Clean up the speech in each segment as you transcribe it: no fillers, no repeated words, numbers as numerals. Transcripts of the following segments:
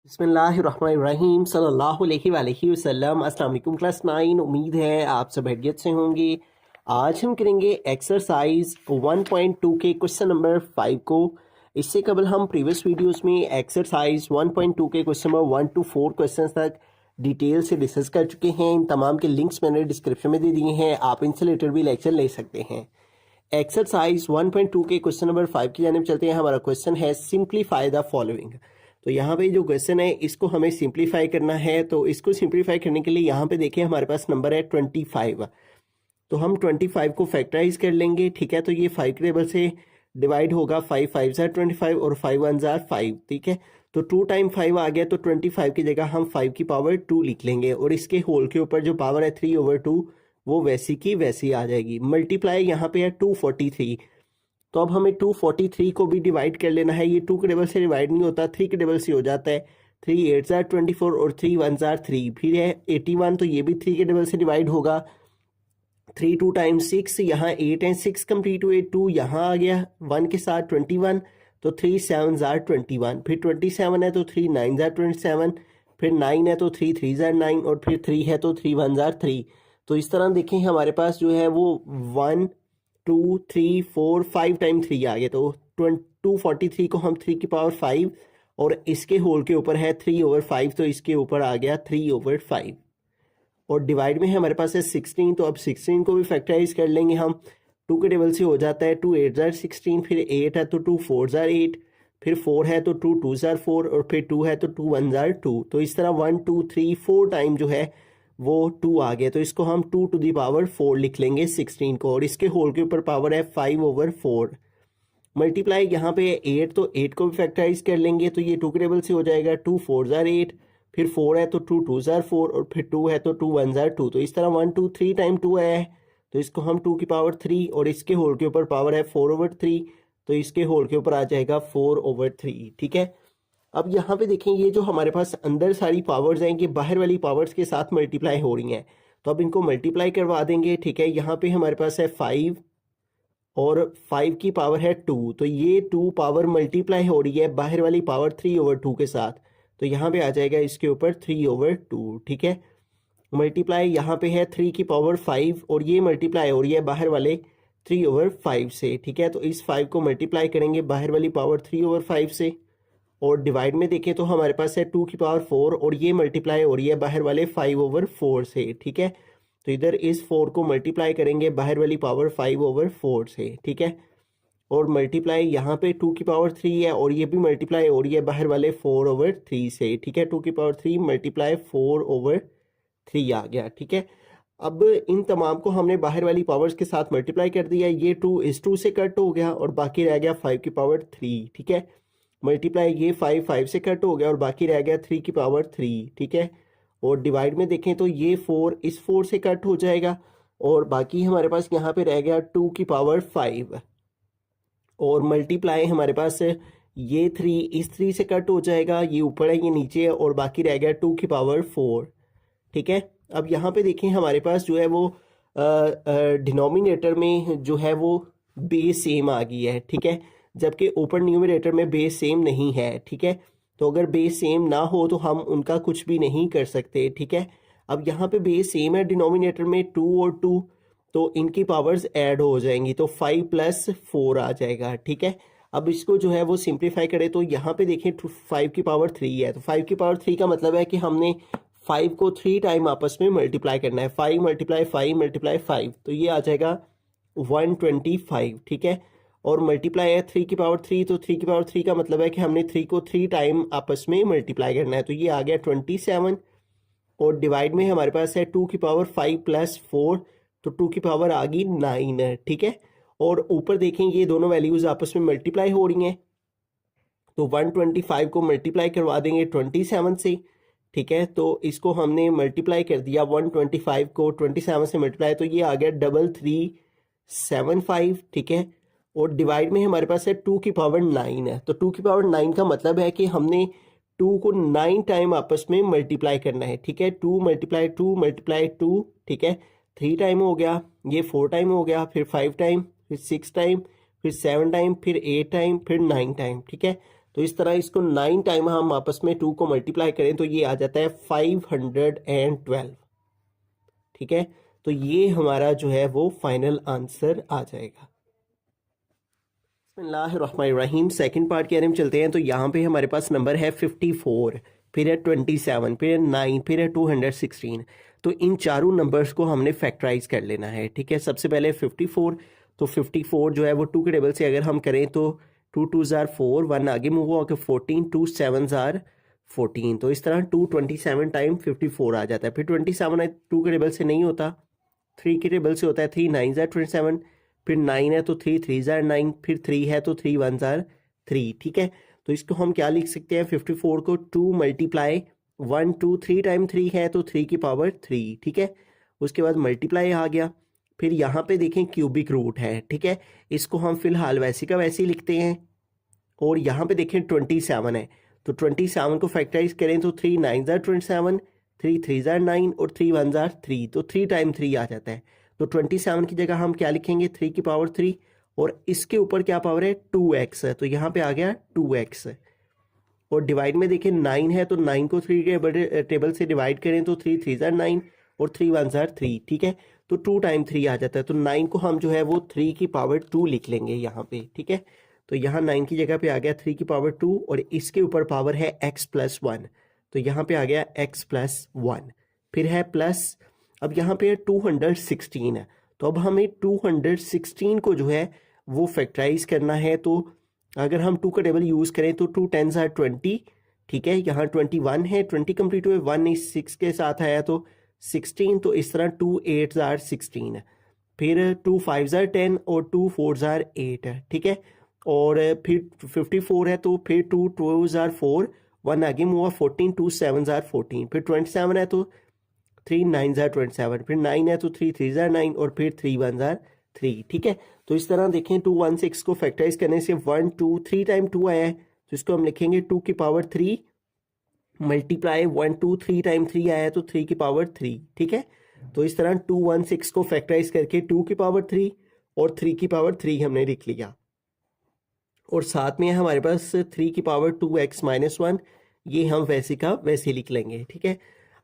बिस्मिल्लाहिर्रहमानिर्रहीम सल्लल्लाहु अलैहि वसल्लम। अस्सलाम वालेकुम क्लास 9। उम्मीद है आप सब खैरियत से होंगे। आज हम करेंगे एक्सरसाइज 1.2 के क्वेश्चन नंबर 5 को। इससे कबल हम प्रीवियस वीडियोस में एक्सरसाइज 1.2 के क्वेश्चन नंबर 1 to 4 क्वेश्चंस तक डिटेल से डिस्कस कर चुके हैं। इन तमाम के लिंक्स मैंने डिस्क्रिप्शन में दे दिए हैं, आप इनसे रिलेटेड भी लेक्चर ले सकते हैं। एक्सरसाइज 1.2 के क्वेश्चन नंबर 5 की जानिब चलते हैं। हमारा क्वेश्चन है सिंप्लीफाई द फॉलोइंग। तो यहाँ पे जो क्वेश्चन है इसको हमें सिंप्लीफाई करना है। तो इसको सिंप्लीफाई करने के लिए यहाँ पे देखिए हमारे पास नंबर है 25। तो हम 25 को फैक्टराइज कर लेंगे, ठीक है। तो ये 5 के टेबल से डिवाइड होगा, 5 5 ज़ार 25 और 5 1 ज़ार 5, ठीक है। तो 2 टाइम 5 आ गया, तो 25 की जगह हम 5 की पावर 2 लिख लेंगे और इसके होल के ऊपर जो पावर है 3/2 वो वैसी की वैसी आ जाएगी। मल्टीप्लाई यहाँ पे है 243। तो अब हमें 243 को भी डिवाइड कर लेना है। ये 2 के टेबल से डिवाइड नहीं होता, 3 के टेबल से हो जाता है। 3 8 ज़ार 24 और 3 1 ज़ार 3। फिर है 81, तो ये भी 3 के टेबल से डिवाइड होगा। 3 2 टाइम्स 6, यहाँ 8 है, 6 कंप्लीट हुए, 2 यहाँ आ गया 1 के साथ 21। तो 3 7 ज़ार 21, फिर 27 है तो 3 9 ज़ार 27, फिर 9 है तो 3 3 ज़ार 9 और फिर 3 है तो 3 1 ज़ार 3। तो इस तरह देखें हमारे पास जो है वो 1 2 3 4 5 टाइम 3 आ गया। तो 243 को हम 3 की पावर 5 और इसके होल के ऊपर है 3/5, तो इसके ऊपर आ गया 3/5। और डिवाइड में है हमारे पास है 16। तो अब 16 को भी फैक्टराइज कर लेंगे हम। 2 के टेबल से हो जाता है 2 8 ज़ार 16, फिर 8 है तो 2 4 ज़ार 8, फिर 4 है तो 2 2 ज़ार 4 और फिर 2 है तो 2 1 ज़ार 2। तो इस तरह 1 2 3 4 टाइम जो है वो 2 आ गया। तो इसको हम 2 to the power 4 लिख लेंगे 16 को, और इसके होल के ऊपर पावर है 5/4। मल्टीप्लाई यहाँ पे 8, तो 8 को भी फैक्टराइज कर लेंगे। तो ये 2 के टेबल से हो जाएगा 2 4 ज़ार 8, फिर 4 है तो 2 2 ज़ार 4 और फिर 2 है तो 2 1 ज़ार 2। तो इस तरह 1 2 3 टाइम 2 आया है। तो इसको हम 2 की पावर 3 और इसके होल के ऊपर पावर है 4/3, तो इसके होल के ऊपर आ जाएगा 4/3, ठीक है। अब यहाँ पे देखें ये जो हमारे पास अंदर सारी पावर्स हैं ये बाहर वाली पावर्स के साथ मल्टीप्लाई हो रही हैं। तो अब इनको मल्टीप्लाई करवा देंगे, ठीक है। यहाँ पे हमारे पास है 5 और 5 की पावर है 2, तो ये 2 पावर मल्टीप्लाई हो रही है बाहर वाली पावर 3/2 के साथ। तो यहाँ पे आ जाएगा इसके ऊपर 3/2, ठीक है। मल्टीप्लाई यहाँ पे है 3 की पावर 5 और ये मल्टीप्लाई हो रही है बाहर वाले 3/5 से, ठीक है। तो इस 5 को मल्टीप्लाई करेंगे बाहर वाली पावर 3/5 से, और डिवाइड में देखें तो हमारे पास है 2 की पावर 4 और ये मल्टीप्लाई हो रही है बाहर वाले 5/4 से, ठीक है। तो इधर इस 4 को मल्टीप्लाई करेंगे बाहर वाली पावर 5/4 से, ठीक है। और मल्टीप्लाई यहाँ पे 2 की पावर 3 है और ये भी मल्टीप्लाई हो रही है बाहर वाले 4/3 से, ठीक है। 2 की पावर 3 मल्टीप्लाई 4/3 आ गया, ठीक है। अब इन तमाम को हमने बाहर वाली पावर्स के साथ मल्टीप्लाई कर दिया। ये 2 इस 2 से कट हो गया और बाकी रह गया 5 की पावर 3, ठीक है। मल्टीप्लाई ये 5 5 से कट हो गया और बाकी रह गया 3 की पावर 3, ठीक है। और डिवाइड में देखें तो ये 4 इस 4 से कट हो जाएगा और बाकी हमारे पास यहाँ पे रह गया 2 की पावर 5। और मल्टीप्लाई हमारे पास ये 3 इस 3 से कट हो जाएगा, ये ऊपर है ये नीचे है और बाकी रह गया 2 की पावर 4, ठीक है। अब यहाँ पे देखें हमारे पास जो है वो डिनोमिनेटर में जो है वो बेस सेम आ गई है, ठीक है। जबकि ओपन न्यूमरेटर में बेस सेम नहीं है, ठीक है। तो अगर बेस सेम ना हो तो हम उनका कुछ भी नहीं कर सकते, ठीक है। अब यहाँ पे बेस सेम है डिनोमिनेटर में 2 और 2, तो इनकी पावर्स ऐड हो जाएंगी, तो 5 + 4 आ जाएगा, ठीक है। अब इसको जो है वो सिंप्लीफाई करें तो यहाँ पे देखें 5 की पावर 3 है। तो 5 की पावर 3 का मतलब है कि हमने 5 को 3 टाइम आपस में मल्टीप्लाई करना है। 5 × 5 × 5, तो ये आ जाएगा 125, ठीक है। और मल्टीप्लाई है 3 की पावर 3, तो 3 की पावर 3 का मतलब है कि हमने 3 को 3 टाइम आपस में मल्टीप्लाई करना है। तो ये आ गया 27। और डिवाइड में हमारे पास है 2 की पावर 5 + 4, तो 2 की पावर आ गई 9, ठीक है। और ऊपर देखें ये दोनों वैल्यूज आपस में मल्टीप्लाई हो रही हैं, तो 125 को मल्टीप्लाई करवा देंगे 27 से, ठीक है। तो इसको हमने मल्टीप्लाई कर दिया 125 को 27 से मल्टीप्लाई, तो ये आ गया 3375, ठीक है। और डिवाइड में हमारे पास है 2 की पावर 9 है। तो 2 की पावर 9 का मतलब है कि हमने 2 को 9 टाइम आपस में मल्टीप्लाई करना है, ठीक है। 2 × 2 × 2, ठीक है। 3 टाइम हो गया, ये 4 टाइम हो गया, फिर 5 टाइम, फिर 6 टाइम, फिर 7 टाइम, फिर 8 टाइम, फिर 9 टाइम, ठीक है। तो इस तरह इसको 9 टाइम हम आपस में 2 को मल्टीप्लाई करें तो ये आ जाता है 512। ठीक है, तो ये हमारा जो है वो फाइनल आंसर आ जाएगा। बिस्मिल्लाहिर्रहमानिर्रहीम। सेकंड पार्ट के बारे में चलते हैं। तो यहाँ पे हमारे पास नंबर है 54, फिर है 27, फिर है 9, फिर है 216। तो इन चारों नंबर्स को हमने फैक्टराइज कर लेना है। ठीक है, सबसे पहले 54, तो 54 जो है वो 2 के टेबल से अगर हम करें तो 2 2 जार 4, 1 आगे मूव होकर 14, 2 7 जार 14। तो इस तरह 227 टाइम 54 आ जाता है। फिर 27 2 के टेबल से नहीं होता, 3 के टेबल से होता है। 3 9 जार 27, फिर 9 है तो 3 3 जार 9, फिर 3 है तो 3 1 जार 3। ठीक है, तो इसको हम क्या लिख सकते हैं, 54 को 2 मल्टीप्लाई 1 2 3 टाइम 3 है तो 3 की पावर 3। ठीक है, उसके बाद मल्टीप्लाई आ गया। फिर यहाँ पे देखें क्यूबिक रूट है। ठीक है, इसको हम फिलहाल वैसे का वैसे ही लिखते हैं। और यहाँ पे देखें 27 है, तो 27 को फैक्टराइज करें तो 3 9 जार 27, 3 3 जार 9 और 3 1 जार 3, तो 3 टाइम 3 आ जाता है। तो 27 की जगह हम क्या लिखेंगे, 3 की पावर 3, और इसके ऊपर क्या पावर है, 2x है, तो यहाँ पे आ गया 2x। और डिवाइड में देखें 9 है, तो 9 को 3 के टेबल से डिवाइड करें तो 3 3 जार 9 और 3 1 जार 3। ठीक है, तो 2 टाइम 3 आ जाता है। तो 9 को हम जो है वो 3 की पावर 2 लिख लेंगे यहाँ पे। ठीक है, तो यहाँ 9 की जगह पे आ गया 3 की पावर 2, और इसके ऊपर पावर है x प्लस 1, तो यहाँ पे आ गया x प्लस 1। फिर है प्लस, अब यहाँ पे 216 है, तो अब हमें 216 को जो है वो फैक्टराइज करना है। तो अगर हम 2 का टेबल यूज़ करें तो 2 10 आर 20। ठीक है, यहाँ 21 है, 20 कंप्लीट हुए, 1 इस 6 के साथ आया तो 16, तो इस तरह 2 8 आर 16। फिर 2 5 आर 10 और 2 4 आर 8 है। ठीक है, और फिर 54 है, तो फिर 2 2 जार 4, 1 आगे मूव हुआ 14, 2 7 जार 14, फिर 27 है तो 3 9 जार 27, फिर 9 है तो 3 3 जार 9 और फिर 3 1 जार 3। ठीक है, तो इस तरह देखें 2 1 6 को फैक्टराइज करने से 1 2 3 टाइम 2 आया है, तो इसको हम लिखेंगे 2 की पावर 3 मल्टीप्लाई 1 2 3 टाइम 3 आया है तो 3 की पावर 3। ठीक है, तो इस तरह 2 1 6 को फैक्टराइज करके 2 की पावर 3 और 3 की पावर 3 हमने लिख लिया। और साथ में हमारे पास 3 की पावर 2x माइनस 1, ये हम वैसे का वैसे लिख लेंगे। ठीक है,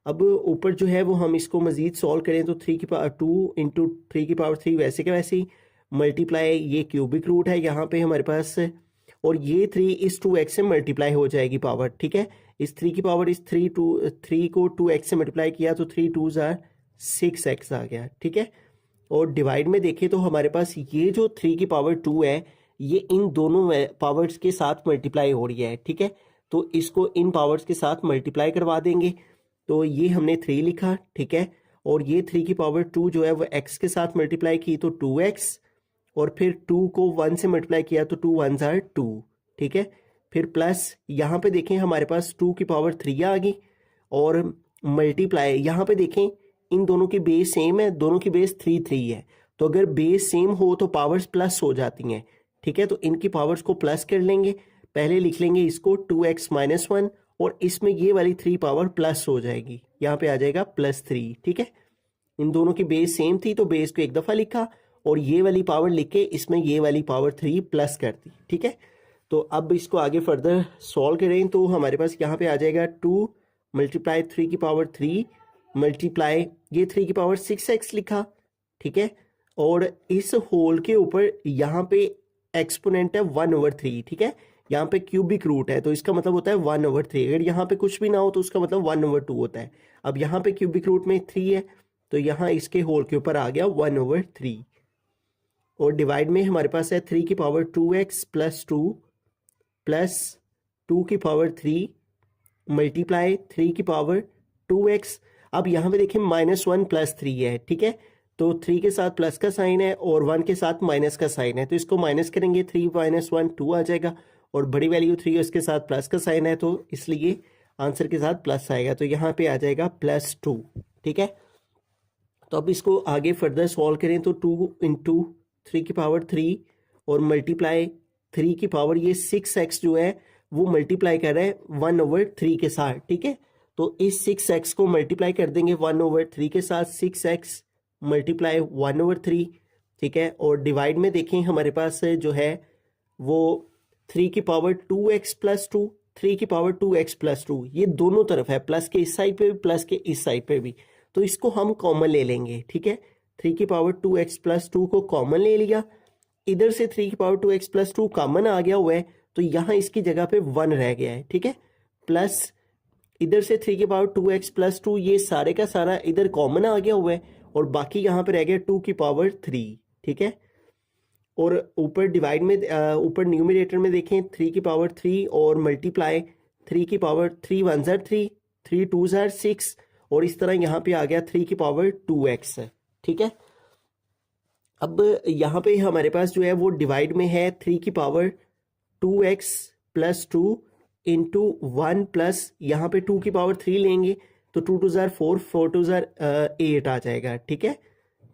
अब ऊपर जो है वो हम इसको मज़ीद सॉल्व करें तो 3 की पावर 2 इंटू 3 की पावर 3 वैसे का वैसे ही मल्टीप्लाई, ये क्यूबिक रूट है यहाँ पे हमारे पास, और ये 3 इस 2x से मल्टीप्लाई हो जाएगी पावर। ठीक है, इस 3 की पावर इस 3 को 2x से मल्टीप्लाई किया तो 3 2 जार 6x आ गया। ठीक है, और डिवाइड में देखें तो हमारे पास ये जो 3 की पावर 2 है ये इन दोनों पावर्स के साथ मल्टीप्लाई हो रही है। ठीक है, तो इसको इन पावर्स के साथ मल्टीप्लाई करवा देंगे, तो ये हमने 3 लिखा। ठीक है, और ये 3 की पावर 2 जो है वो x के साथ मल्टीप्लाई की तो 2x, और फिर 2 को 1 से मल्टीप्लाई किया तो 2 1 जार 2। ठीक है, फिर प्लस यहाँ पे देखें हमारे पास 2 की पावर 3 आ गई, और मल्टीप्लाई यहाँ पे देखें इन दोनों की बेस सेम है, दोनों की बेस 3 3 है, तो अगर बेस सेम हो तो पावर्स प्लस हो जाती हैं। ठीक है, तो इनकी पावर्स को प्लस कर लेंगे। पहले लिख लेंगे इसको 2x माइनस 1, और इसमें ये वाली 3 पावर प्लस हो जाएगी, यहाँ पे आ जाएगा प्लस 3। ठीक है, इन दोनों की बेस सेम थी तो बेस को एक दफ़ा लिखा, और ये वाली पावर लिख के इसमें ये वाली पावर 3 प्लस कर दी। ठीक है, तो अब इसको आगे फर्दर सॉल्व करें तो हमारे पास यहाँ पे आ जाएगा 2 मल्टीप्लाई 3 की पावर 3 मल्टीप्लाई ये 3 की पावर 6x लिखा। ठीक है, और इस होल के ऊपर यहाँ पे एक्सपोनेंट है 1/3। ठीक है, यहाँ पे क्यूबिक रूट है तो इसका मतलब होता है 1/3। अगर यहाँ पे कुछ भी ना हो तो उसका मतलब 1/2 होता है। अब यहाँ पे क्यूबिक रूट में 3 है, तो यहाँ इसके होल के ऊपर आ गया 1/3। और डिवाइड में हमारे पास है 3 की पावर 2x प्लस 2 प्लस 2 की पावर 3 मल्टीप्लाई 3 की पावर 2x। अब यहाँ पे देखें -1 प्लस 3 है। ठीक है, तो 3 के साथ प्लस का साइन है और 1 के साथ माइनस का साइन है, तो इसको माइनस करेंगे 3 माइनस 1 2 आ जाएगा, और बड़ी वैल्यू 3 उसके साथ प्लस का साइन है तो इसलिए आंसर के साथ प्लस आएगा, तो यहाँ पे आ जाएगा +2। ठीक है, तो अब इसको आगे फर्दर सॉल्व करें तो 2 इंटू 3 की पावर 3 और मल्टीप्लाई 3 की पावर ये 6x जो है वो मल्टीप्लाई कर रहा है 1/3 के साथ। ठीक है, तो इस 6x को मल्टीप्लाई कर देंगे 1/3 के साथ, 6x मल्टीप्लाई 1/3। ठीक है, और डिवाइड में देखें हमारे पास जो है वो 3 की पावर 2x प्लस 2, 3 की पावर 2x प्लस 2, ये दोनों तरफ है, प्लस के इस साइड पे भी प्लस के इस साइड पे भी, तो इसको हम कॉमन ले लेंगे, ठीक है। 3 की पावर 2x प्लस 2 को कॉमन ले लिया, इधर से 3 की पावर 2x प्लस 2 कॉमन आ गया हुआ है, तो यहाँ इसकी जगह पे 1 रह गया है, ठीक है। प्लस इधर से 3 की पावर 2x प्लस 2, ये सारे का सारा इधर कॉमन आ गया हुआ है, और बाकी यहाँ पे रह गया 2 की पावर 3, ठीक है। और ऊपर डिवाइड में ऊपर न्यूमरेटर में देखें 3 की पावर 3 और मल्टीप्लाई 3 की पावर 3 1 ज़ार 3, 3 2 ज़ार 6, और इस तरह यहाँ पे आ गया 3 की पावर 2x, ठीक है। अब यहाँ पे हमारे पास जो है वो डिवाइड में है 3 की power 2x plus 2 into 1 plus यहाँ पे 2 की पावर 3 लेंगे तो 2 2 ज़ार 4, 4 2 ज़ार 8 आ जाएगा, ठीक है।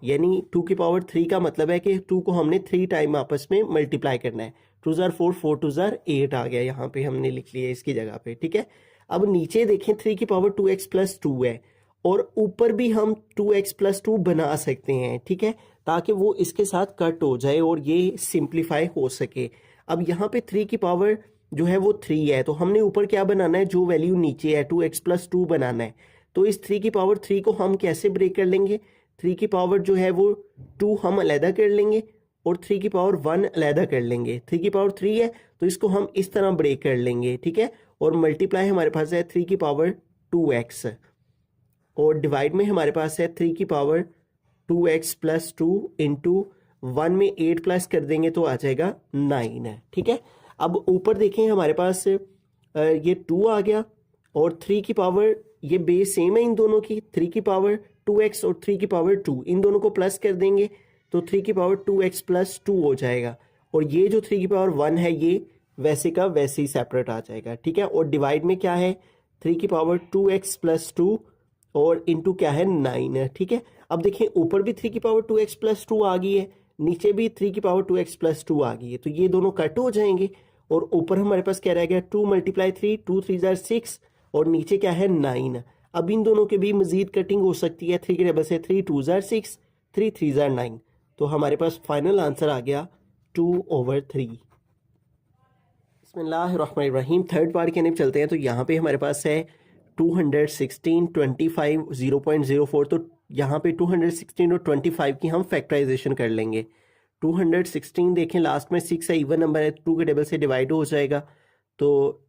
यानी 2 की पावर 3 का मतलब है कि 2 को हमने 3 टाइम आपस में मल्टीप्लाई करना है। 2 ज़ार 4, 4 2 ज़ार 8 आ गया, यहाँ पे हमने लिख लिया इसकी जगह पे, ठीक है। अब नीचे देखें 3 की पावर 2x प्लस 2 है, और ऊपर भी हम 2x प्लस 2 बना सकते हैं, ठीक है, ताकि वो इसके साथ कट हो जाए और ये सिंप्लीफाई हो सके। अब यहाँ पे 3 की पावर जो है वो 3 है, तो हमने ऊपर क्या बनाना है, जो वैल्यू नीचे है 2x प्लस 2 बनाना है। तो इस 3 की पावर 3 को हम कैसे ब्रेक कर लेंगे, 3 की पावर जो है वो 2 हम अलहदा कर लेंगे और 3 की पावर 1 अलहदा कर लेंगे। 3 की पावर 3 है तो इसको हम इस तरह ब्रेक कर लेंगे, ठीक है। और मल्टीप्लाई हमारे पास है 3 की पावर 2x, और डिवाइड में हमारे पास है 3 की पावर 2x प्लस 2 इंटू 1 में 8 प्लस कर देंगे तो आ जाएगा 9 है, ठीक है। अब ऊपर देखें हमारे पास ये 2 आ गया, और 3 की पावर, ये बेस सेम है इन दोनों की, 3 की पावर 2x और 3 की पावर 2, इन दोनों को प्लस कर देंगे तो 3 की पावर 2x प्लस 2 हो जाएगा, और ये जो 3 की पावर 1 है ये वैसे का वैसे ही सेपरेट आ जाएगा, ठीक है। और डिवाइड में क्या है 3 की पावर 2x प्लस 2 और इंटू क्या है 9 है, ठीक है। अब देखें ऊपर भी 3 की पावर 2x प्लस 2 आ गई है, नीचे भी 3 की पावर 2x प्लस 2 आ गई है, तो ये दोनों कट हो जाएंगे, और ऊपर हमारे पास क्या रह गया 2 मल्टीप्लाई 3, 2 3 ज़ार 6, और नीचे क्या है 9। अब इन दोनों के भी मजीद कटिंग हो सकती है, 3 के टेबल से 3 2 ज़ार 6, 3 3 ज़ार 9, तो हमारे पास फाइनल आंसर आ गया 2/3। बिस्मिल्लाहिर्रहमानिर्रहीम। थर्ड पार्ट की तरफ चलते हैं, तो यहाँ पे हमारे पास है 216, 25, 0.04, तो यहाँ पे 216 और 25 की हम फैक्टराइजेशन कर लेंगे। 216 देखें लास्ट में 6 है, इवन नंबर है, 2 के टेबल से डिवाइड हो जाएगा, तो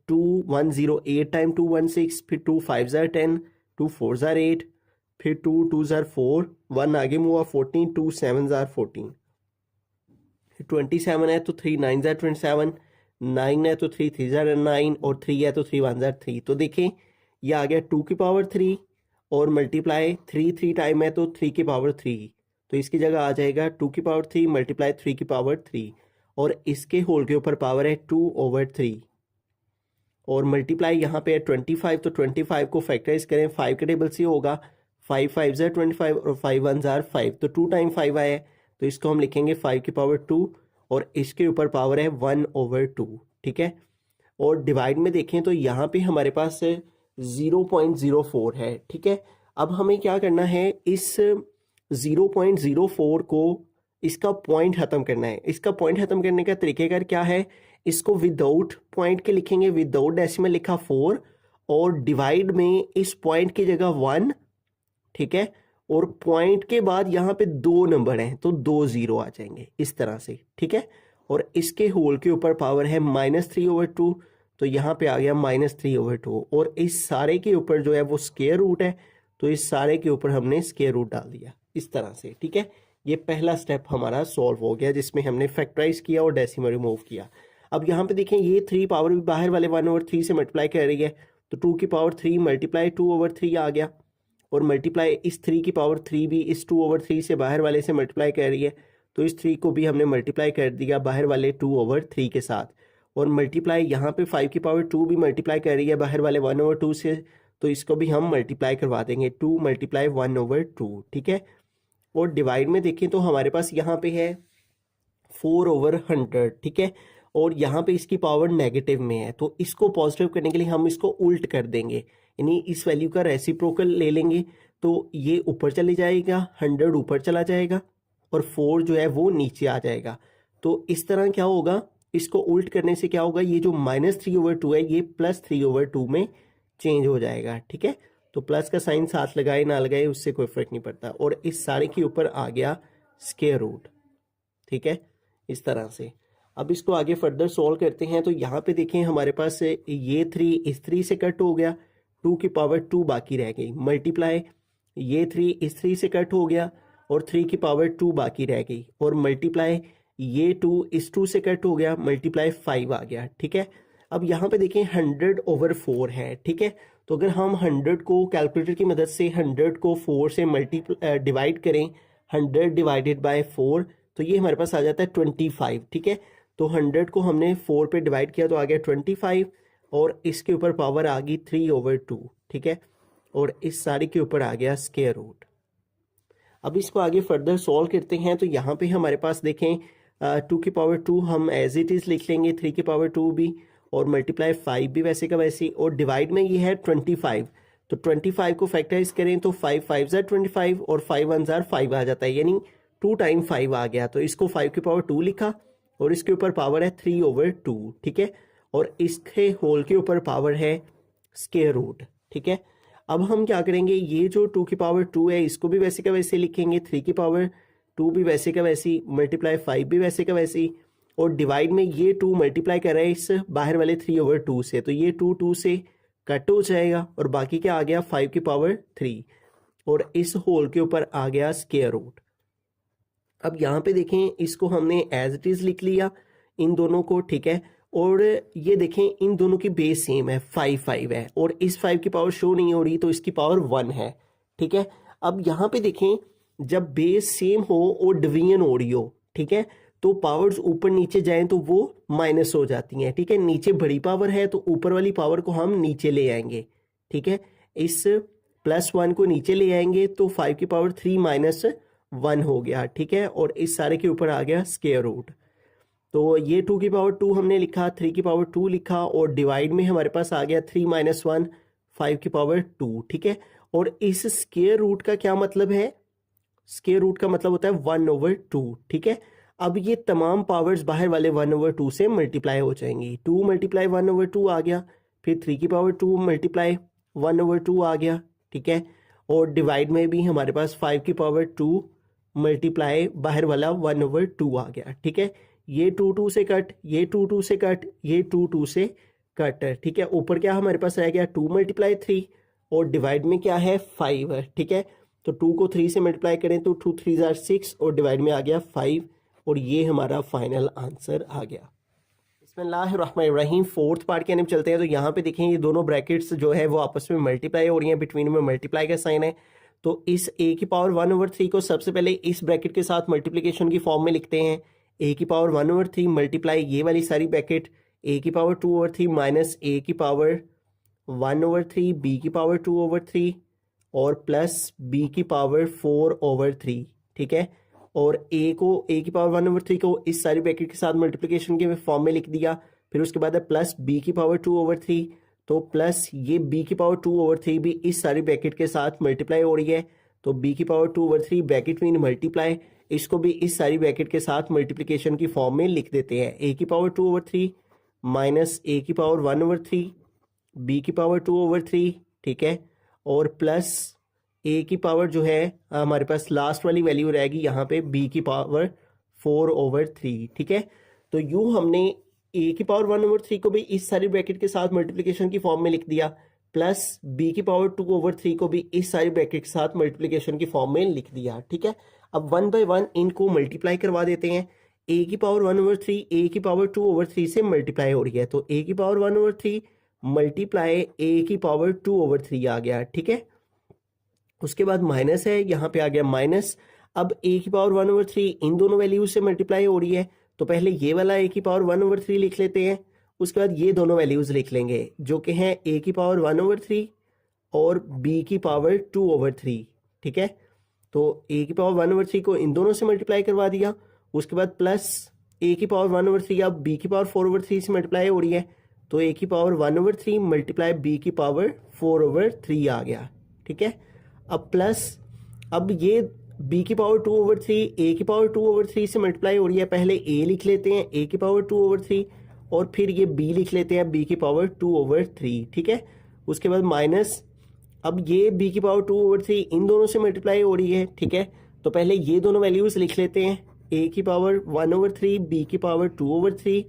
2 1 0 8 टाइम 2 1 6, फिर 2 5 ज़ार 10, 2 4 ज़ार 8, फिर 2 2 ज़ार 4, 1 आगे में हुआ 14, 2 7 ज़ार 14, 27 है तो 3 9 ज़ार 27, 9 है तो 3 3 ज़ार 9, और 3 है तो 3 1 ज़ार 3, तो देखें ये आ गया 2 की पावर 3, और मल्टीप्लाई 3 3 टाइम है तो 3 की पावर 3, तो इसकी जगह आ जाएगा 2 की पावर 3 मल्टीप्लाई 3 की पावर 3, और इसके होल के ऊपर पावर है 2/3, और मल्टीप्लाई यहाँ पे है 25, तो 25 को फैक्टराइज करें 5 के टेबल से होगा, 5 5 ज़ार 25 और 5 1 ज़ार 5, तो 2 टाइम 5 आया है, तो इसको हम लिखेंगे 5 की पावर 2, और इसके ऊपर पावर है 1/2, ठीक है। और डिवाइड में देखें तो यहाँ पे हमारे पास 0.04 है, ठीक है। अब हमें क्या करना है, इस 0.04 को इसका पॉइंट ख़त्म करना है। इसका पॉइंट ख़त्म करने का तरीकेकार क्या है, इसको विदाउट पॉइंट के लिखेंगे, विदाउट डेसिमल लिखा 4, और डिवाइड में इस पॉइंट की जगह 1, ठीक है, और पॉइंट के बाद यहाँ पे 2 नंबर हैं तो 2 0 आ जाएंगे इस तरह से, ठीक है। और इसके होल के ऊपर पावर है -3/2, तो यहाँ पे आ गया -3/2, और इस सारे के ऊपर जो है वो स्क्वायर रूट है, तो इस सारे के ऊपर हमने स्क्वायर रूट डाल दिया इस तरह से, ठीक है। ये पहला स्टेप हमारा सॉल्व हो गया, जिसमें हमने फैक्टराइज किया और डेसिमल रिमूव किया। अब यहाँ पे देखें ये 3 पावर भी बाहर वाले 1/3 से मल्टीप्लाई कर रही है, तो 2 की पावर 3 मल्टीप्लाई 2/3 आ गया, और मल्टीप्लाई इस 3 की पावर 3 भी इस 2/3 से बाहर वाले से मल्टीप्लाई कर रही है, तो इस 3 को भी हमने मल्टीप्लाई कर दिया बाहर वाले 2/3 के साथ, और मल्टीप्लाई यहाँ पे 5 की पावर 2 भी मल्टीप्लाई कर रही है बाहर वाले 1/2 से, तो इसको भी हम मल्टीप्लाई करवा देंगे 2 मल्टीप्लाई 1/2, ठीक है। और डिवाइड में देखें तो हमारे पास यहाँ पे है 4/100, ठीक है, और यहाँ पे इसकी पावर नेगेटिव में है, तो इसको पॉजिटिव करने के लिए हम इसको उल्ट कर देंगे, यानी इस वैल्यू का रेसिप्रोकल ले लेंगे, तो ये ऊपर चले जाएगा, 100 ऊपर चला जाएगा, और 4 जो है वो नीचे आ जाएगा, तो इस तरह क्या होगा इसको उल्ट करने से क्या होगा, ये जो -3/2 है ये +3/2 में चेंज हो जाएगा। ठीक है, तो प्लस का साइन साथ लगाए ना लगाए उससे कोई फर्क नहीं पड़ता। और इस सारे के ऊपर आ गया स्क्वायर रूट। ठीक है, इस तरह से। अब इसको आगे फर्दर सॉल्व करते हैं। तो यहाँ पे देखें हमारे पास ये 3 इस 3 से कट हो गया, 2 की पावर 2 बाकी रह गई, मल्टीप्लाई ये 3 इस 3 से कट हो गया और 3 की पावर 2 बाकी रह गई, और मल्टीप्लाई ये 2 इस 2 से कट हो गया, मल्टीप्लाई 5 आ गया। ठीक है, अब यहाँ पे देखें 100/4 है। ठीक है, तो अगर हम 100 को कैलकुलेटर की मदद से 100 को 4 से डिवाइड करें, 100 डिवाइडेड बाय 4, तो ये हमारे पास आ जाता है 25। ठीक है, तो 100 को हमने 4 पे डिवाइड किया तो आ गया 25, और इसके ऊपर पावर आ गई 3/2। ठीक है, और इस सारे के ऊपर आ गया स्क्वायर रूट। अब इसको आगे फर्दर सॉल्व करते हैं। तो यहाँ पे हमारे पास देखें 2 की पावर 2 हम एज इट इज़ लिख लेंगे, 3 की पावर 2 भी, और मल्टीप्लाई 5 भी वैसे का वैसे, और डिवाइड में ये है 25। तो 25 को फैक्टराइज करें तो 5 5 25 और 5 1 5 आ जाता है, यानी 2 टाइम 5 आ गया। तो इसको 5 की पावर 2 लिखा, और इसके ऊपर पावर है 3/2। ठीक है, और इसके होल के ऊपर पावर है स्क्वायर रूट। ठीक है, अब हम क्या करेंगे, ये जो 2 की पावर 2 है इसको भी वैसे का वैसे लिखेंगे, 3 की पावर 2 भी वैसे का वैसी, मल्टीप्लाई 5 भी वैसे का वैसी, और डिवाइड में ये 2 मल्टीप्लाई कर रहा है इस बाहर वाले 3/2 से, तो ये 2 2 से कट हो जाएगा, और बाकी क्या आ गया 5 की पावर 3, और इस होल के ऊपर आ गया स्क्वायर रूट। अब यहाँ पे देखें इसको हमने एज इट इज़ लिख लिया इन दोनों को। ठीक है, और ये देखें इन दोनों की बेस सेम है, 5 5 है, और इस 5 की पावर शो नहीं हो रही तो इसकी पावर 1 है। ठीक है, अब यहाँ पे देखें जब बेस सेम हो और डिवीजन हो रही हो, ठीक है, तो पावर्स ऊपर नीचे जाएं तो वो माइनस हो जाती हैं। ठीक है, नीचे बड़ी पावर है तो ऊपर वाली पावर को हम नीचे ले आएंगे। ठीक है, इस +1 को नीचे ले आएंगे तो 5 की पावर 3 -1 हो गया। ठीक है, और इस सारे के ऊपर आ गया स्क्वायर रूट। तो ये 2 की पावर 2 हमने लिखा, 3 की पावर 2 लिखा, और डिवाइड में हमारे पास आ गया 3 -1 5 की पावर 2। ठीक है, और इस स्क्वायर रूट का क्या मतलब है, स्क्वायर रूट का मतलब होता है 1/2। ठीक है, अब ये तमाम पावर्स बाहर वाले 1/2 से मल्टीप्लाई हो जाएंगी, 2 मल्टीप्लाई 1/2 आ गया, फिर 3 की पावर 2 मल्टीप्लाई 1/2 आ गया। ठीक है, और डिवाइड में भी हमारे पास 5 की पावर 2 मल्टीप्लाई बाहर वाला 1/2 आ गया। ठीक है, ये 2 2 से कट, ये 2 2 से कट, ये 2 2 से कट। ठीक है, ऊपर क्या हमारे पास रह गया 2 × 3, और डिवाइड में क्या है 5 है। ठीक है, तो 2 को 3 से मल्टीप्लाई करें तो 2 3 = 6, और डिवाइड में आ गया 5, और ये हमारा फाइनल आंसर आ गया। बिस्मिल्लाहिर्रहमानिर्रहीम, फोर्थ पार्ट के अंदर चलते हैं। तो यहाँ पे देखें ये दोनों ब्रैकेट्स जो है वो आपस में मल्टीप्लाई हो रही हैं, बिटवीन में मल्टीप्लाई का साइन है। तो इस a की पावर 1/3 को सबसे पहले इस ब्रैकेट के साथ मल्टीप्लिकेशन की फॉर्म में लिखते हैं, a की पावर 1/3 मल्टीप्लाई ये वाली सारी ब्रैकेट a की पावर 2/3 माइनस a की पावर 1/3 b की पावर 2/3 और प्लस b की पावर 4/3। ठीक है, और a की पावर 1/3 को इस सारी ब्रैकेट के साथ मल्टीप्लिकेशन के फॉर्म में लिख दिया। फिर उसके बाद है प्लस b की पावर 2/3, तो प्लस ये b की पावर 2/3 भी इस सारी ब्रैकेट के साथ मल्टीप्लाई हो रही है, तो b की पावर 2/3 ब्रैकेट मीन मल्टीप्लाई, इसको भी इस सारी ब्रैकेट के साथ मल्टीप्लिकेशन की फॉर्म में लिख देते हैं। a की पावर 2/3 माइनस a की पावर 1/3 b की पावर 2/3। ठीक है, और प्लस a की पावर जो है हमारे पास लास्ट वाली वैल्यू रहेगी यहाँ पे b की पावर 4/3। ठीक है, तो यूँ हमने a की पावर 1/3 को भी इस सारी ब्रैकेट के साथ मल्टीप्लिकेशन की फॉर्म में लिख दिया, प्लस b की पावर 2/3 को भी इस सारी ब्रैकेट के साथ मल्टीप्लिकेशन की फॉर्म में लिख दिया। ठीक है, अब 1 बाय 1 इनको मल्टीप्लाई करवा देते हैं। a की पावर 1/3 a की पावर 2/3 से मल्टीप्लाई हो रही है, तो a की पावर 1/3 मल्टीप्लाई a की पावर 2/3 आ गया। ठीक है, उसके बाद माइनस है, यहाँ पे आ गया माइनस। अब a की पावर 1/3 इन दोनों वैल्यूज से मल्टीप्लाई हो रही है, तो पहले ये वाला a की पावर 1/3 लिख लेते हैं, उसके बाद ये दोनों वैल्यूज लिख लेंगे जो कि हैं a की पावर 1/3 और b की पावर 2/3। ठीक है, तो a की पावर 1/3 को इन दोनों से मल्टीप्लाई करवा दिया, उसके बाद प्लस a की पावर 1/3 अब b की पावर 4/3 से मल्टीप्लाई हो रही है, तो a की पावर 1/3 मल्टीप्लाई b की पावर 4/3 आ गया। ठीक है, अब प्लस अब ये बी की पावर 2/3 ए की पावर 2/3 से मल्टीप्लाई हो रही है। पहले ए लिख लेते हैं ए की पावर 2/3 और फिर ये बी लिख लेते हैं बी की पावर 2/3, ठीक है। उसके बाद माइनस, अब ये बी की पावर 2/3 इन दोनों से मल्टीप्लाई हो रही है, ठीक है। तो पहले ये दोनों वैल्यूज लिख लेते हैं, ए की पावर 1/3 बी की पावर 2/3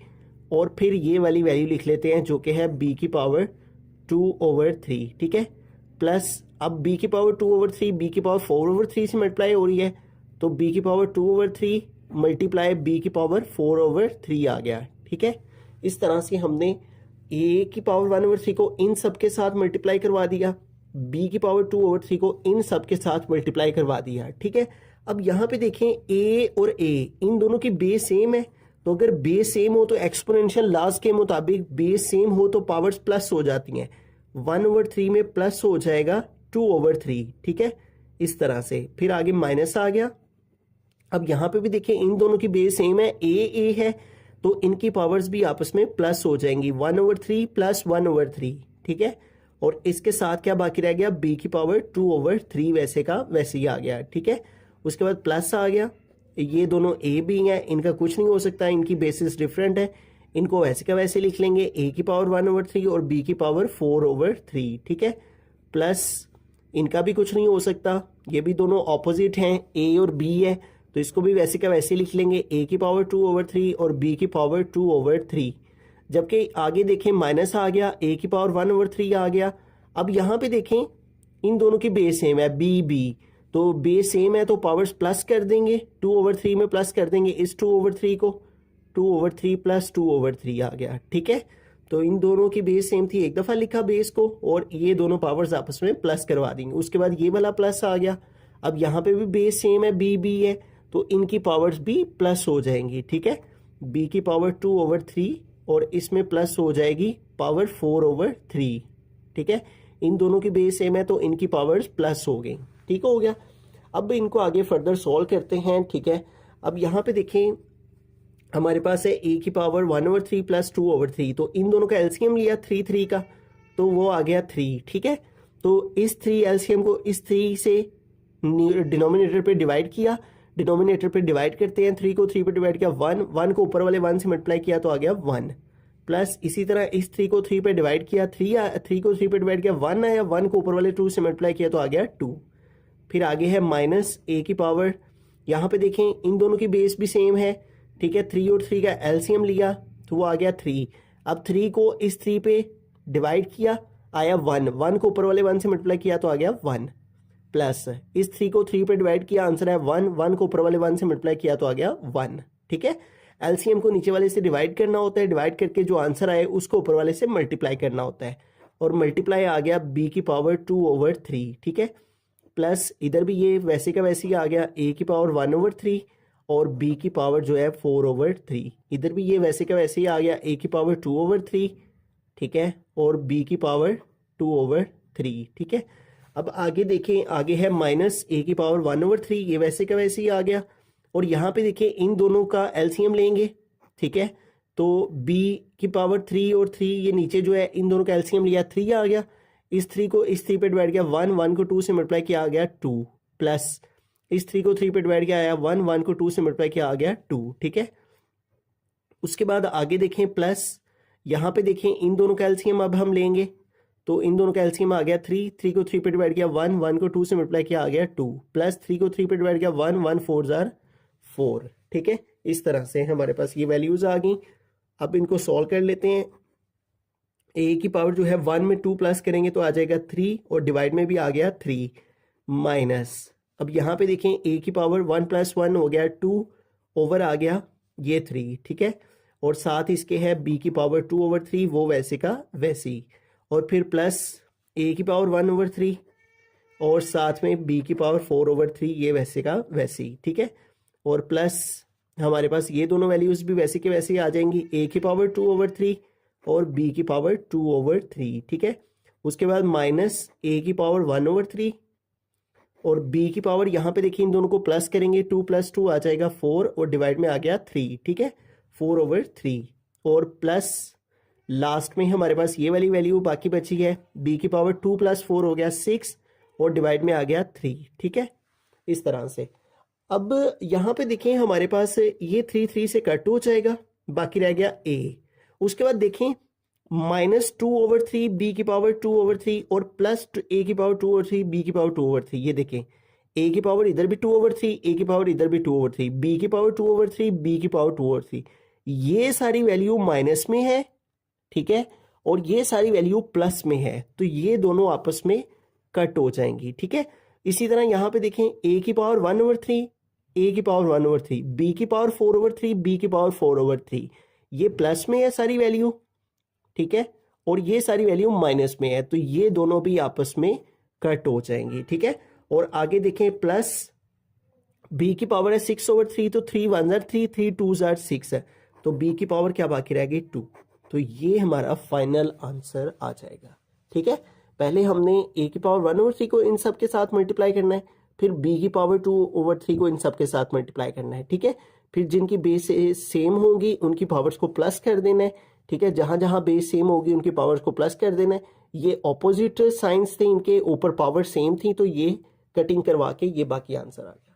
और फिर ये वाली वैल्यू लिख लेते हैं जो कि है बी की पावर 2/3, ठीक है। प्लस अब बी की पावर 2/3 बी की पावर 4/3 से मल्टीप्लाई हो रही है, तो बी की पावर 2/3 मल्टीप्लाई बी की पावर 4/3 आ गया, ठीक है। इस तरह से हमने ए की पावर 1/3 को इन सब के साथ मल्टीप्लाई करवा दिया, बी की पावर 2/3 को इन सब के साथ मल्टीप्लाई करवा दिया, ठीक है। अब यहाँ पे देखें ए और ए इन दोनों की बेस सेम है, तो अगर बेस सेम हो तो एक्सपोनेंशियल लॉज के मुताबिक बेस सेम हो तो पावर्स प्लस हो जाती हैं। 1/3 में प्लस हो जाएगा 2/3, ठीक है। इस तरह से फिर आगे माइनस आ गया। अब यहाँ पे भी देखिए इन दोनों की बेस सेम है, ए है, तो इनकी पावर्स भी आपस में प्लस हो जाएंगी, 1/3 प्लस 1/3, ठीक है। और इसके साथ क्या बाकी रह गया, बी की पावर 2/3 वैसे का वैसे ही आ गया, ठीक है। उसके बाद प्लस आ गया, ये दोनों ए बी हैं, इनका कुछ नहीं हो सकता, इनकी बेसिस डिफरेंट है, इनको वैसे का वैसे लिख लेंगे, ए की पावर 1/3 और बी की पावर 4/3, ठीक है। प्लस इनका भी कुछ नहीं हो सकता, ये भी दोनों ऑपोजिट हैं, ए और बी है, तो इसको भी वैसे का वैसे लिख लेंगे, ए की पावर 2/3 और बी की पावर 2/3। जबकि आगे देखें माइनस आ गया, ए की पावर 1/3 आ गया। अब यहाँ पे देखें इन दोनों की बेस सेम है, बी बी, तो बेस सेम है तो पावर्स प्लस कर देंगे, 2/3 में प्लस कर देंगे इस 2/3 को, 2/3 प्लस 2/3 आ गया, ठीक है। तो इन दोनों की बेस सेम थी, एक दफ़ा लिखा बेस को और ये दोनों पावर्स आपस में प्लस करवा देंगे। उसके बाद ये वाला प्लस आ गया, अब यहाँ पे भी बेस सेम है, बी बी है, तो इनकी पावर्स भी प्लस हो जाएंगी, ठीक है। बी की पावर 2/3 और इसमें प्लस हो जाएगी पावर 4/3, ठीक है। इन दोनों की बेस सेम है तो इनकी पावर्स प्लस हो गई, ठीक हो गया। अब इनको आगे फर्दर सॉल्व करते हैं, ठीक है। अब यहाँ पे देखें हमारे पास है ए की पावर 1/3 प्लस 2/3, तो इन दोनों का एलसीएम लिया 3 का, तो वो आ गया 3, ठीक है। तो इस 3 एलसीएम को इस 3 से डिनोमिनेटर पे डिवाइड किया, डिनोमिनेटर पे डिवाइड करते हैं, 3 को 3 पे डिवाइड किया 1 को ऊपर वाले 1 से मल्टीप्लाई किया तो आ गया 1, प्लस इसी तरह इस 3 को 3 पे डिवाइड किया, 3 को 3 पे डिवाइड किया 1 आया, 1 को ऊपर वाले 2 से मल्टीप्लाई किया तो आ गया 2। फिर आगे है माइनस ए की पावर, यहाँ पे देखें इन दोनों की बेस भी सेम है, ठीक है। 3 और 3 का एलसीएम लिया तो वो आ गया 3। अब 3 को इस 3 पे डिवाइड किया आया 1 को ऊपर वाले 1 से मल्टीप्लाई किया तो आ गया 1, प्लस इस 3 को 3 पे डिवाइड किया, आंसर है 1 को ऊपर वाले 1 से मल्टीप्लाई किया तो आ गया 1, ठीक है। एलसीएम को नीचे वाले से डिवाइड करना होता है, डिवाइड करके जो आंसर आए उसको ऊपर वाले से मल्टीप्लाई करना होता है, और मल्टीप्लाई आ गया बी की पावर 2/3, ठीक है। प्लस इधर भी ये वैसे का वैसे ही आ गया, ए की पावर 1/3 और बी की पावर जो है 4/3, इधर भी ये वैसे का वैसे ही आ गया, ए की पावर 2/3, ठीक है, और बी की पावर 2/3, ठीक है। अब आगे देखें, आगे है माइनस ए की पावर 1/3, ये वैसे का वैसे ही आ गया, और यहाँ पे देखें इन दोनों का एलसीएम लेंगे, ठीक है। तो बी की पावर 3 और 3 ये नीचे जो है इन दोनों का एलसीएम लिया 3 आ गया, इस 3 को इस 3 पे डिवाइड किया 1 को 2 से मल्टीप्लाई किया आ गया 2, प्लस इस 3 को 3 पे डिवाइड किया आया 1 को 2 से मल्टीप्लाई किया आ गया 2, ठीक है। उसके बाद आगे देखें प्लस, यहाँ पे देखें इन दोनों का एलसीएम अब हम लेंगे, तो इन दोनों का एलसीएम आ गया 3 को 3 पे डिवाइड किया 1 को 2 से मल्टीप्लाई किया आ गया 2, प्लस 3 को 3 पे डिवाइड किया 1 4 जार 4, ठीक है। इस तरह से हमारे पास ये वैल्यूज आ गई। अब इनको सॉल्व कर लेते हैं। ए की पावर जो है 1 में 2 प्लस करेंगे तो आ जाएगा 3, और डिवाइड में भी आ गया 3, माइनस अब यहाँ पे देखें ए की पावर 1 + 1 हो गया 2, ओवर आ गया ये 3, ठीक है। और साथ इसके है बी की पावर 2/3, वो वैसे का वैसी, और फिर प्लस ए की पावर 1/3 और साथ में बी की पावर 4/3, ये वैसे का वैसी, ठीक है। और प्लस हमारे पास ये दोनों वैल्यूज भी वैसे के वैसे ही आ जाएंगी, ए की पावर 2/3 और बी की पावर 2/3, ठीक है। उसके बाद माइनस ए की पावर 1/3 और बी की पावर, यहाँ पे देखिए इन दोनों को प्लस करेंगे, 2 + 2 आ जाएगा 4, और डिवाइड में आ गया 3, ठीक है, 4/3, और प्लस लास्ट में हमारे पास ये वाली वैल्यू बाकी बची है, बी की पावर 2 + 4 हो गया 6, और डिवाइड में आ गया 3, ठीक है। इस तरह से अब यहाँ पे देखें हमारे पास ये 3 से कट हो जाएगा, बाकी रह गया a। उसके बाद देखें -2/3 b की पावर 2/3 और प्लस a की पावर 2/3 b की पावर 2/3। ये देखें a की पावर इधर भी 2/3, a की पावर इधर भी 2/3, b की पावर 2/3, b की पावर 2/3। ये सारी वैल्यू माइनस में है, ठीक है, और ये सारी वैल्यू प्लस में है, तो ये दोनों आपस में कट हो जाएंगी, ठीक है। इसी तरह यहाँ पे देखें a की पावर 1/3, a की पावर 1/3, b की पावर 4/3, b की पावर 4/3। ये प्लस में है सारी वैल्यू, ठीक है, और ये सारी वैल्यू माइनस में है, तो ये दोनों भी आपस में कट हो जाएंगी, ठीक है। और आगे देखें प्लस b की पावर है 6/3, तो 3 1 3, 3 2 6 है, तो b की पावर क्या बाकी रह गई 2। तो ये हमारा फाइनल आंसर आ जाएगा, ठीक है। पहले हमने a की पावर 1/3 को इन सब के साथ मल्टीप्लाई करना है, फिर b की पावर 2/3 को इन सब के साथ मल्टीप्लाई करना है, ठीक है। फिर जिनकी बेस सेम होंगी उनकी पावर्स को प्लस कर देना है, ठीक है। जहां जहां बेस सेम होगी उनकी पावर्स को प्लस कर देना है। ये ऑपोजिट साइंस थे, इनके ऊपर पावर सेम थी, तो ये कटिंग करवा के ये बाकी आंसर आ गया।